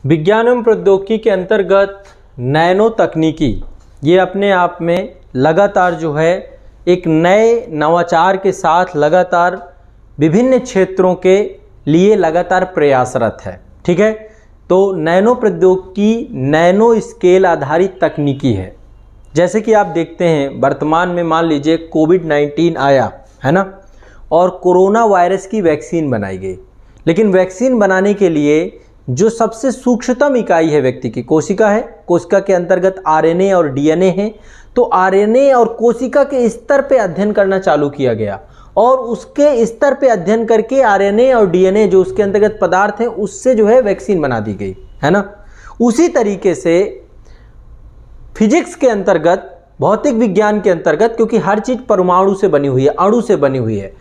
विज्ञान एवं प्रौद्योगिकी के अंतर्गत नैनो तकनीकी ये अपने आप में लगातार जो है एक नए नवाचार के साथ लगातार विभिन्न क्षेत्रों के लिए लगातार प्रयासरत है। ठीक है, तो नैनो प्रौद्योगिकी नैनो स्केल आधारित तकनीकी है। जैसे कि आप देखते हैं वर्तमान में मान लीजिए कोविड-19 आया है ना, और कोरोना वायरस की वैक्सीन बनाई गई। लेकिन वैक्सीन बनाने के लिए जो सबसे सूक्ष्मतम इकाई है व्यक्ति की कोशिका है, कोशिका के अंतर्गत आरएनए और डीएनए है। तो आरएनए और कोशिका के स्तर पे अध्ययन करना चालू किया गया और उसके स्तर पे अध्ययन करके आरएनए और डीएनए जो उसके अंतर्गत पदार्थ हैं उससे जो है वैक्सीन बना दी गई है ना। उसी तरीके से फिजिक्स के अंतर्गत, भौतिक विज्ञान के अंतर्गत, क्योंकि हर चीज़ परमाणु से बनी हुई है, अणु से बनी हुई है,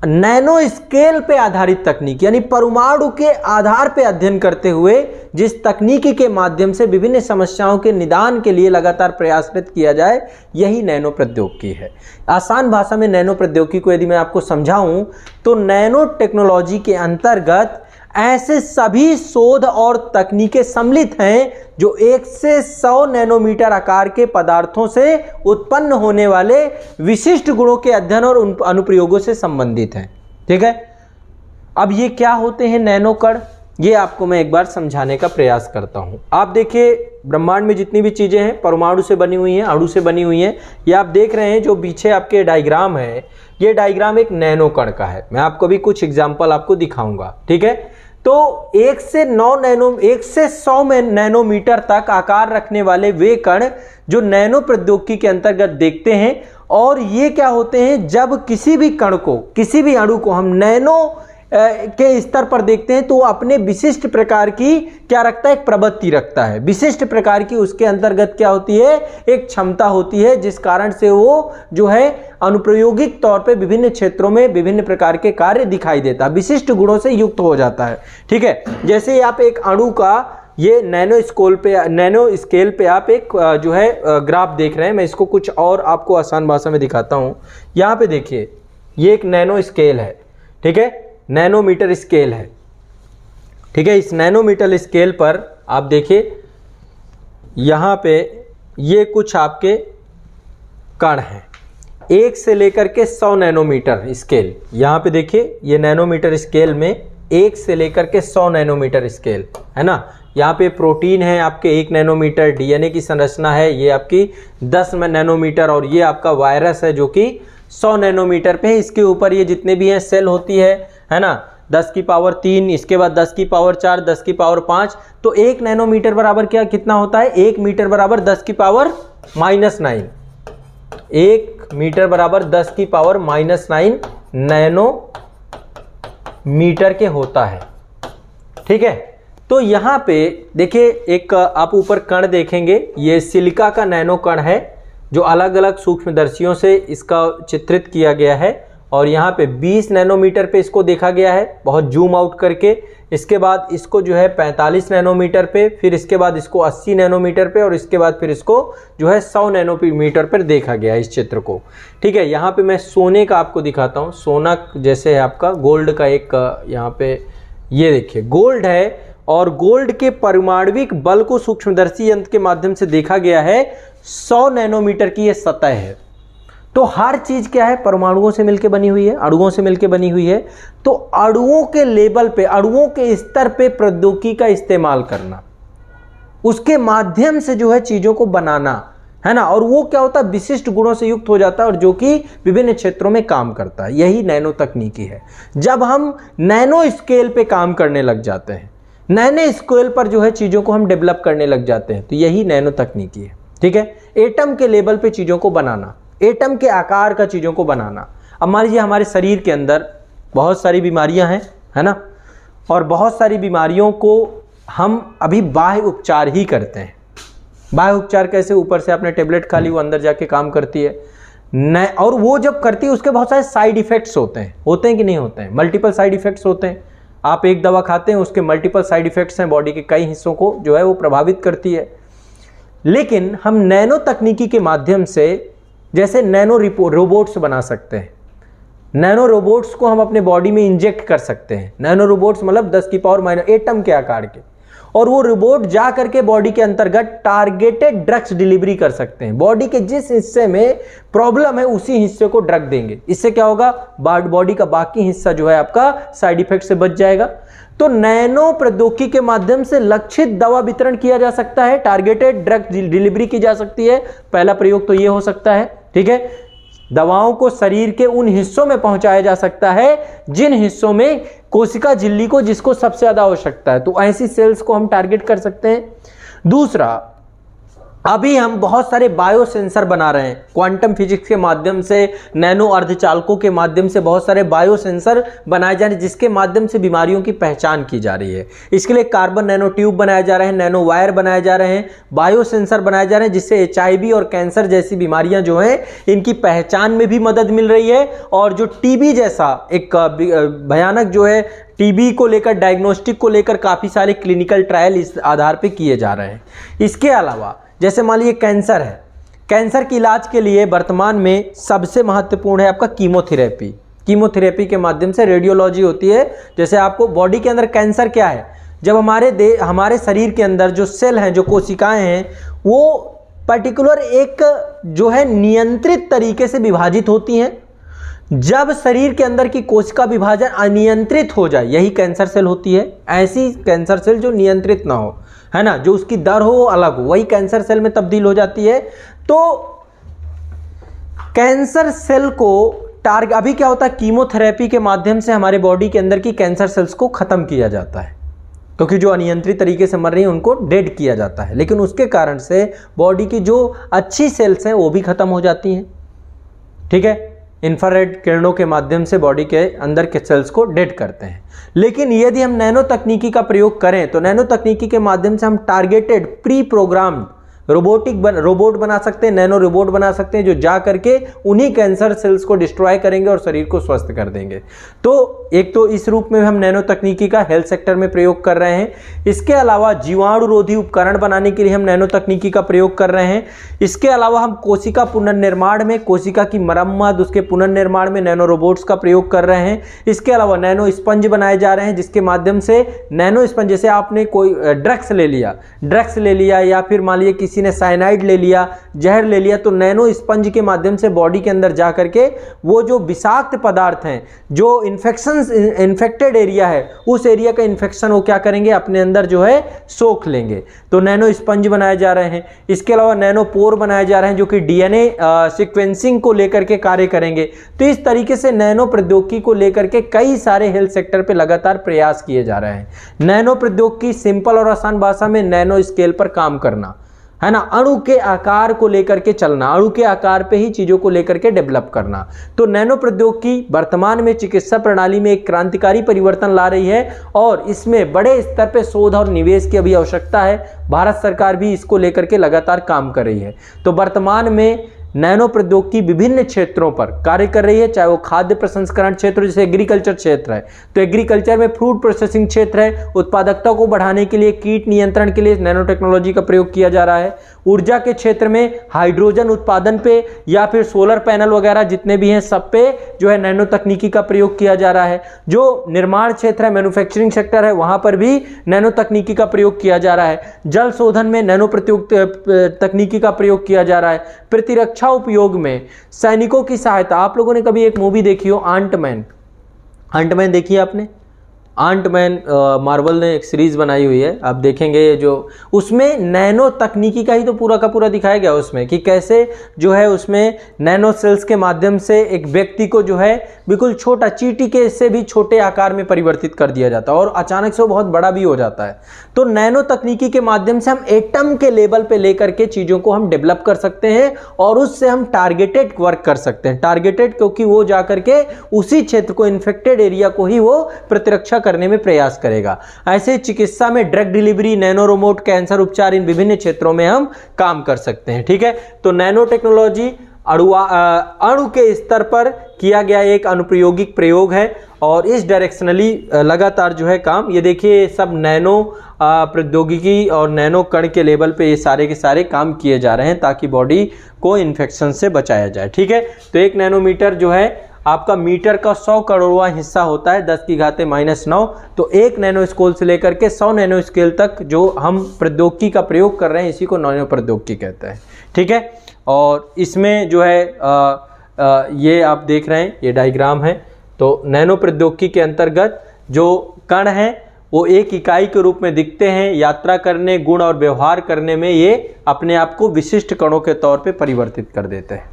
नैनो स्केल पे आधारित तकनीक यानी परमाणु के आधार पे अध्ययन करते हुए जिस तकनीकी के माध्यम से विभिन्न समस्याओं के निदान के लिए लगातार प्रयासरत किया जाए, यही नैनो प्रौद्योगिकी है। आसान भाषा में नैनो प्रौद्योगिकी को यदि मैं आपको समझाऊं तो नैनो टेक्नोलॉजी के अंतर्गत ऐसे सभी शोध और तकनीकें सम्मिलित हैं जो 1 से 100 नैनोमीटर आकार के पदार्थों से उत्पन्न होने वाले विशिष्ट गुणों के अध्ययन और उन अनुप्रयोगों से संबंधित हैं। ठीक है, अब ये क्या होते हैं नैनो कण, ये आपको मैं एक बार समझाने का प्रयास करता हूं। आप देखिए ब्रह्मांड में जितनी भी चीजें हैं परमाणु से बनी हुई हैं, अणु से बनी हुई हैं। ये आप देख रहे हैं जो पीछे आपके डायग्राम है, ये डायग्राम एक नैनो कण का है। मैं आपको भी कुछ एग्जाम्पल आपको दिखाऊंगा। ठीक है, तो 1 से 100 नैनोमीटर तक आकार रखने वाले वे कण जो नैनो प्रौद्योगिकी के अंतर्गत देखते हैं। और ये क्या होते हैं, जब किसी भी कण को, किसी भी अणु को हम नैनो के स्तर पर देखते हैं तो वो अपने विशिष्ट प्रकार की क्या रखता है, एक प्रवृत्ति रखता है। विशिष्ट प्रकार की उसके अंतर्गत क्या होती है, एक क्षमता होती है, जिस कारण से वो जो है अनुप्रयोगिक तौर पे विभिन्न क्षेत्रों में विभिन्न प्रकार के कार्य दिखाई देता है, विशिष्ट गुणों से युक्त हो जाता है। ठीक है, जैसे आप एक अणु का ये नैनो स्केल पे आप एक जो है ग्राफ देख रहे हैं। मैं इसको कुछ और आपको आसान भाषा में दिखाता हूँ। यहाँ पे देखिए ये एक नैनो स्केल है। ठीक है, नैनोमीटर स्केल है। ठीक है, इस नैनोमीटर स्केल पर आप देखिए यहाँ पे ये कुछ आपके कण हैं, 1 से लेकर के 100 नैनोमीटर स्केल। यहाँ पे देखिए ये नैनोमीटर स्केल में 1 से लेकर के 100 नैनोमीटर स्केल है ना। यहाँ पे प्रोटीन है आपके 1 नैनोमीटर, डीएनए की संरचना है ये आपकी 10 नैनोमीटर, और ये आपका वायरस है जो कि 100 नैनोमीटर पे है। इसके ऊपर ये जितने भी हैं सेल होती है ना, 10 की पावर 3, इसके बाद 10 की पावर 4, 10 की पावर 5। तो 1 नैनोमीटर बराबर कितना होता है, 1 मीटर बराबर 10 की पावर -9। 1 मीटर बराबर 10 की पावर -9 नैनोमीटर के होता है। ठीक है, तो यहाँ पे देखिए एक आप ऊपर कण देखेंगे, ये सिलिका का नैनो कण है जो अलग अलग सूक्ष्मदर्शियों से इसका चित्रित किया गया है। और यहाँ पे 20 नैनोमीटर पे इसको देखा गया है बहुत जूम आउट करके। इसके बाद इसको जो है 45 नैनोमीटर पे, फिर इसके बाद इसको 80 नैनोमीटर पे, और इसके बाद फिर इसको जो है 100 नैनोमीटर पर देखा गया है इस चित्र को। ठीक है, यहाँ पे मैं सोने का आपको दिखाता हूँ। सोना जैसे है आपका गोल्ड का एक यहाँ पे ये देखिए गोल्ड है, और गोल्ड के परमाणविक बल को सूक्ष्मदर्शी यंत्र के माध्यम से देखा गया है। 100 नैनोमीटर की ये सतह है। तो हर चीज क्या है, परमाणुओं से मिलकर बनी हुई है, अणुओं से मिलकर बनी हुई है। तो अणुओं के लेवल पे, अणुओं के स्तर पे प्रौद्योगिकी का इस्तेमाल करना, उसके माध्यम से जो है चीजों को बनाना है ना, और वो क्या होता है, विशिष्ट गुणों से युक्त हो जाता है और जो कि विभिन्न क्षेत्रों में काम करता है। यही नैनो तकनीकी है। जब हम नैनो स्केल पे काम करने लग जाते हैं, नैनो स्केल पर जो है चीजों को हम डेवलप करने लग जाते हैं, तो यही नैनो तकनीकी है। ठीक है, एटम के लेवल पे चीजों को बनाना, एटम के आकार का चीज़ों को बनाना। अब मान लीजिए हमारे शरीर के अंदर बहुत सारी बीमारियां हैं है ना, और बहुत सारी बीमारियों को हम अभी बाह्य उपचार ही करते हैं। बाह्य उपचार कैसे, ऊपर से आपने टेबलेट खा ली, वो अंदर जाके काम करती है और वो जब करती है उसके बहुत सारे साइड इफ़ेक्ट्स होते हैं कि नहीं होते हैं, मल्टीपल साइड इफ़ेक्ट्स होते हैं। आप एक दवा खाते हैं, उसके मल्टीपल साइड इफ़ेक्ट्स हैं, बॉडी के कई हिस्सों को जो है वो प्रभावित करती है। लेकिन हम नैनो तकनीकी के माध्यम से जैसे नैनो रोबोट्स बना सकते हैं। नैनो रोबोट्स को हम अपने बॉडी में इंजेक्ट कर सकते हैं। नैनो रोबोट्स मतलब 10 की पावर माइनस एटम के आकार के, और वो रोबोट जा करके बॉडी के अंतर्गत टारगेटेड ड्रग्स डिलीवरी कर सकते हैं। बॉडी के जिस हिस्से में प्रॉब्लम है उसी हिस्से को ड्रग देंगे। इससे क्या होगा, बॉडी का बाकी हिस्सा जो है आपका साइड इफेक्ट से बच जाएगा। तो नैनो प्रौद्योगिकी के माध्यम से लक्षित दवा वितरण किया जा सकता है, टारगेटेड ड्रग डिलीवरी की जा सकती है। पहला प्रयोग तो ये हो सकता है, ठीक है। दवाओं को शरीर के उन हिस्सों में पहुंचाया जा सकता है जिन हिस्सों में कोशिका झिल्ली को जिसको सबसे ज्यादा आवश्यकता है, तो ऐसी सेल्स को हम टारगेट कर सकते हैं। दूसरा, अभी हम बहुत सारे बायो सेंसर बना रहे हैं क्वांटम फिजिक्स के माध्यम से, नैनो अर्धचालकों के माध्यम से बहुत सारे बायो सेंसर बनाए जा रहे हैं जिसके माध्यम से बीमारियों की पहचान की जा रही है। इसके लिए कार्बन नैनो ट्यूब बनाए जा रहे हैं, नैनो वायर बनाए जा रहे हैं, बायो सेंसर बनाए जा रहे हैं जिससे HIV और कैंसर जैसी बीमारियां जो हैं इनकी पहचान में भी मदद मिल रही है। और जो TB जैसा एक भयानक जो है TB को लेकर, डायग्नोस्टिक को लेकर काफ़ी सारे क्लिनिकल ट्रायल इस आधार पर किए जा रहे हैं। इसके अलावा जैसे मान लीजिए कैंसर है, कैंसर के इलाज के लिए वर्तमान में सबसे महत्वपूर्ण है आपका कीमोथेरेपी। कीमोथेरेपी के माध्यम से रेडियोलॉजी होती है। जैसे आपको बॉडी के अंदर कैंसर क्या है, जब हमारे शरीर के अंदर जो सेल हैं, जो कोशिकाएं हैं, वो पर्टिकुलर एक जो है नियंत्रित तरीके से विभाजित होती हैं। जब शरीर के अंदर की कोशिका विभाजन अनियंत्रित हो जाए, यही कैंसर सेल होती है। ऐसी कैंसर सेल जो नियंत्रित ना हो, है ना, जो उसकी दर हो वो अलग हो, वही कैंसर सेल में तब्दील हो जाती है। तो कैंसर सेल को अभी क्या होता है, कीमोथेरेपी के माध्यम से हमारे बॉडी के अंदर की कैंसर सेल्स को खत्म किया जाता है, क्योंकि जो अनियंत्रित तरीके से मर रही हैं उनको डेड किया जाता है। लेकिन उसके कारण से बॉडी की जो अच्छी सेल्स हैं वो भी खत्म हो जाती हैं, ठीक है। इंफ्रारेड किरणों के माध्यम से बॉडी के अंदर के सेल्स को डेड करते हैं। लेकिन यदि हम नैनो तकनीकी का प्रयोग करें तो नैनो तकनीकी के माध्यम से हम टारगेटेड प्री प्रोग्राम्ड रोबोट बना सकते हैं, नैनो रोबोट बना सकते हैं जो जा करके उन्हीं कैंसर सेल्स को डिस्ट्रॉय करेंगे और शरीर को स्वस्थ कर देंगे। तो एक तो इस रूप में हम नैनो तकनीकी का हेल्थ सेक्टर में प्रयोग कर रहे हैं। इसके अलावा जीवाणुरोधी उपकरण बनाने के लिए हम नैनो तकनीकी का प्रयोग कर रहे हैं। इसके अलावा हम कोशिका पुनर्निर्माण में, कोशिका की मरम्मत, उसके पुनर्निर्माण में नैनो रोबोट्स का प्रयोग कर रहे हैं। इसके अलावा नैनो स्पंज बनाए जा रहे हैं जिसके माध्यम से नैनो स्पंज, जैसे आपने कोई ड्रग्स ले लिया या फिर मान लीजिए किसी ने साइनाइड ले लिया, जहर ले लिया, तो नैनो स्पंज के माध्यम से बॉडी के अंदर जा करके वो जो विषाक्त पदार्थ हैं, जो इन्फेक्टेड एरिया है, उस एरिया का इन्फेक्शन वो क्या करेंगे, अपने अंदर जो है सोख लेंगे। तो नैनो स्पंज बनाए जा रहे हैं। इसके अलावा नैनो पोर बनाए जा रहे हैं जो कि DNA सीक्वेंसिंग को लेकर के कार्य करेंगे। तो इस तरीके से नैनो प्रौद्योगिकी को लेकर के कई सारे हेल्थ सेक्टर पे लगातार प्रयास किए जा रहे हैं। नैनो प्रौद्योगिकी सिंपल और आसान भाषा में नैनो स्केल पर काम करना, है ना, अणु के आकार को लेकर के चलना, अणु के आकार पे ही चीजों को लेकर के डेवलप करना। तो नैनो प्रौद्योगिकी वर्तमान में चिकित्सा प्रणाली में एक क्रांतिकारी परिवर्तन ला रही है और इसमें बड़े स्तर पे शोध और निवेश की अभी आवश्यकता है। भारत सरकार भी इसको लेकर के लगातार काम कर रही है। तो वर्तमान में नैनो प्रौद्योगिकी विभिन्न क्षेत्रों पर कार्य कर रही है, चाहे वो खाद्य प्रसंस्करण क्षेत्र, जैसे एग्रीकल्चर क्षेत्र है, तो एग्रीकल्चर में फूड प्रोसेसिंग क्षेत्र है, उत्पादकता को बढ़ाने के लिए, कीट नियंत्रण के लिए नैनो टेक्नोलॉजी का प्रयोग किया जा रहा है। ऊर्जा के क्षेत्र में हाइड्रोजन उत्पादन पे या फिर सोलर पैनल वगैरह जितने भी हैं सब पे जो है नैनो तकनीकी का प्रयोग किया जा रहा है। जो निर्माण क्षेत्र है, मैन्युफैक्चरिंग सेक्टर है, वहां पर भी नैनो तकनीकी का प्रयोग किया जा रहा है। जल शोधन में नैनो तकनीकी का प्रयोग किया जा रहा है। प्रतिरक्षा उपयोग में सैनिकों की सहायता, आप लोगों ने कभी एक मूवी देखी हो आंटमैन देखी है आपने? आंटमैन मार्वल ने एक सीरीज बनाई हुई है, आप देखेंगे, जो उसमें नैनो तकनीकी का ही तो पूरा का पूरा दिखाया गया उसमें, कि कैसे जो है उसमें नैनो सेल्स के माध्यम से एक व्यक्ति को जो है बिल्कुल छोटा, चींटी के से भी छोटे आकार में परिवर्तित कर दिया जाता है और अचानक से वो बहुत बड़ा भी हो जाता है। तो नैनो तकनीकी के माध्यम से हम एटम के लेवल पे लेकर के चीज़ों को हम डेवलप कर सकते हैं और उससे हम टारगेटेड वर्क कर सकते हैं। टारगेटेड क्योंकि वो जा करके उसी क्षेत्र को, इन्फेक्टेड एरिया को ही वो प्रतिरक्षा करने में प्रयास करेगा। ऐसे चिकित्सा में drug delivery, nano robot, cancer उपचार, इन विभिन्न क्षेत्रों में हम काम कर सकते हैं। ठीक है, तो नैनो टेक्नोलॉजी अणु के स्तर पर किया गया एक अनुप्रयोगिक प्रयोग है और इस डायरेक्शनली लगातार जो है काम, ये देखिए सब नैनो प्रौद्योगिकी और नैनो कण के लेवल पे ये सारे के सारे काम किए जा रहे हैं ताकि बॉडी को इन्फेक्शन से बचाया जाए। ठीक है, तो 1 नैनोमीटर जो है आपका मीटर का 100 करोड़वां हिस्सा होता है 10 की घाते -9। तो 1 नैनो स्केल से लेकर के 100 नैनो स्केल तक जो हम प्रौद्योगिकी का प्रयोग कर रहे हैं इसी को नैनो प्रौद्योगिकी कहते हैं। ठीक है, और इसमें जो है ये आप देख रहे हैं ये डायग्राम है। तो नैनो प्रौद्योगिकी के अंतर्गत जो कण हैं वो एक इकाई के रूप में दिखते हैं, यात्रा करने, गुण और व्यवहार करने में ये अपने आप को विशिष्ट कणों के तौर पे परिवर्तित कर देते हैं।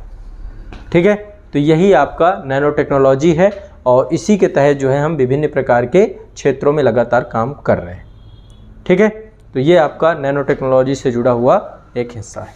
ठीक है, तो यही आपका नैनो टेक्नोलॉजी है और इसी के तहत जो है हम विभिन्न प्रकार के क्षेत्रों में लगातार काम कर रहे हैं। ठीक है, तो ये आपका नैनो टेक्नोलॉजी से जुड़ा हुआ एक हिस्सा है।